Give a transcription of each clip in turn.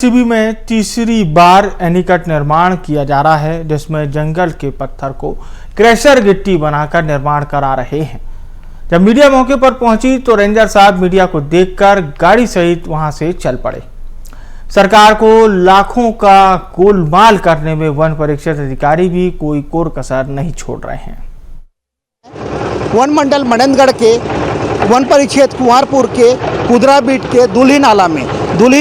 MCB में तीसरी बार एनीकट निर्माण किया जा रहा है, जिसमें जंगल के पत्थर को क्रशर गिट्टी बनाकर निर्माण करा रहे हैं। जब मीडिया मौके पर पहुंची तो रेंजर साहब मीडिया को देखकर गाड़ी सहित वहां से चल पड़े। सरकार को लाखों का गोलमाल करने में वन परिक्षेत्र अधिकारी भी कोई कोर कसर नहीं छोड़ रहे हैं। वन मंडल मडनगढ़ के वन परिक्षेत्र कुंवरपुर के कुदरा बीट के दुल्ही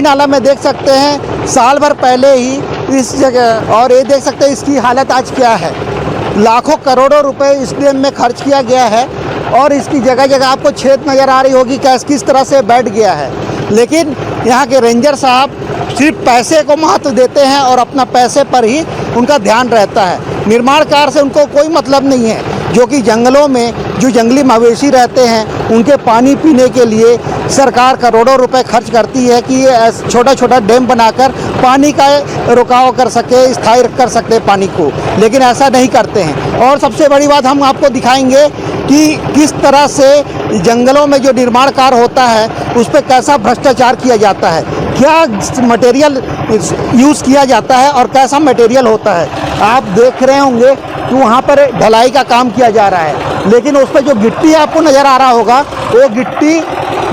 नाला में देख सकते हैं साल भर पहले ही इस जगह, और ये देख सकते हैं इसकी हालत आज क्या है। लाखों करोड़ों रुपए इस डैम में खर्च किया गया है और इसकी जगह जगह आपको छेद नज़र आ रही होगी किस तरह से बैठ गया है। लेकिन यहाँ के रेंजर साहब सिर्फ पैसे को महत्व देते हैं और अपना पैसे पर ही उनका ध्यान रहता है। निर्माण कार्य से उनको कोई मतलब नहीं है, जो कि जंगलों में जो जंगली मवेशी रहते हैं उनके पानी पीने के लिए सरकार करोड़ों रुपए खर्च करती है कि ये छोटा छोटा डैम बनाकर पानी का रुकाव कर सके, स्थायी कर सकते पानी को, लेकिन ऐसा नहीं करते हैं। और सबसे बड़ी बात हम आपको दिखाएंगे कि किस तरह से जंगलों में जो निर्माण कार्य होता है उस पर कैसा भ्रष्टाचार किया जाता है, क्या मटेरियल यूज़ किया जाता है और कैसा मटेरियल होता है। आप देख रहे होंगे कि वहाँ पर ढलाई का काम किया जा रहा है, लेकिन उस पर जो गिट्टी आपको नज़र आ रहा होगा वो गिट्टी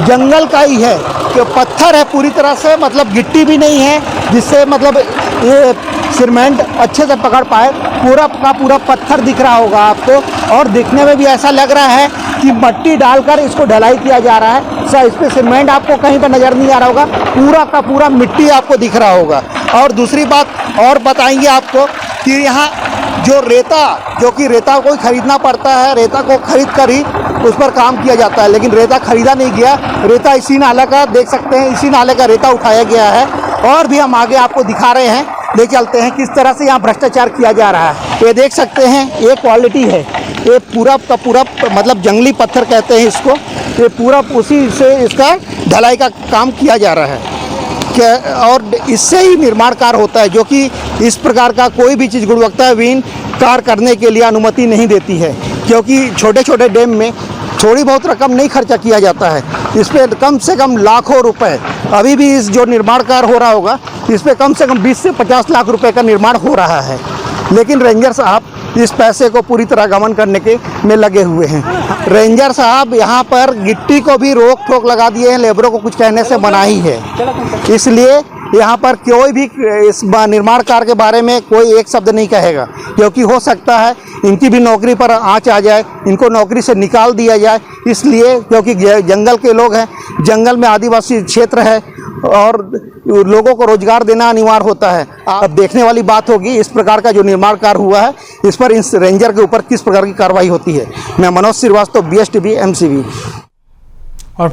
जंगल का ही है, कि पत्थर है पूरी तरह से, मतलब गिट्टी भी नहीं है जिससे मतलब ये सीमेंट अच्छे से पकड़ पाए। पूरा का पूरा पत्थर दिख रहा होगा आपको, और दिखने में भी ऐसा लग रहा है कि मट्टी डालकर इसको ढलाई किया जा रहा है। इस पर सीमेंट आपको कहीं पर नज़र नहीं आ रहा होगा, पूरा का पूरा मिट्टी आपको दिख रहा होगा। और दूसरी बात और बताएंगे आपको कि यहाँ जो रेता को खरीदना पड़ता है, रेता को खरीद कर ही उस पर काम किया जाता है, लेकिन रेता खरीदा नहीं गया। रेता इसी नाले का देख सकते हैं, इसी नाले का रेता उठाया गया है। और भी हम आगे आपको दिखा रहे हैं, ले चलते हैं किस तरह से यहाँ भ्रष्टाचार किया जा रहा है। ये देख सकते हैं, ये क्वालिटी है, ये पूरा का पूरा मतलब जंगली पत्थर कहते हैं इसको, ये पूरा उसी से इसका ढलाई का काम किया जा रहा है और इससे ही निर्माण कार्य होता है, जो कि इस प्रकार का कोई भी चीज़ गुणवत्ताहीन कार्य करने के लिए अनुमति नहीं देती है, क्योंकि छोटे छोटे डैम में थोड़ी बहुत रकम नहीं खर्चा किया जाता है, इस पर कम से कम लाखों रुपए। अभी भी इस जो निर्माण कार्य हो रहा होगा इस पर कम से कम 20 से 50 लाख रुपए का निर्माण हो रहा है, लेकिन रेंजर साहब इस पैसे को पूरी तरह गबन करने के में लगे हुए हैं। रेंजर साहब यहाँ पर गिट्टी को भी रोक ठोक लगा दिए हैं, लेबरों को कुछ कहने से मना ही है। इसलिए यहाँ पर कोई भी इस निर्माण कार्य के बारे में कोई एक शब्द नहीं कहेगा, क्योंकि हो सकता है इनकी भी नौकरी पर आँच आ जाए, इनको नौकरी से निकाल दिया जाए। इसलिए क्योंकि जंगल के लोग हैं, जंगल में आदिवासी क्षेत्र है और लोगों को रोजगार देना अनिवार्य होता है। अब देखने वाली बात होगी इस प्रकार का जो निर्माण कार्य हुआ है इस पर इस रेंजर के ऊपर किस प्रकार की कार्रवाई होती है। मैं मनोज श्रीवास्तव, BSTV, MCB। और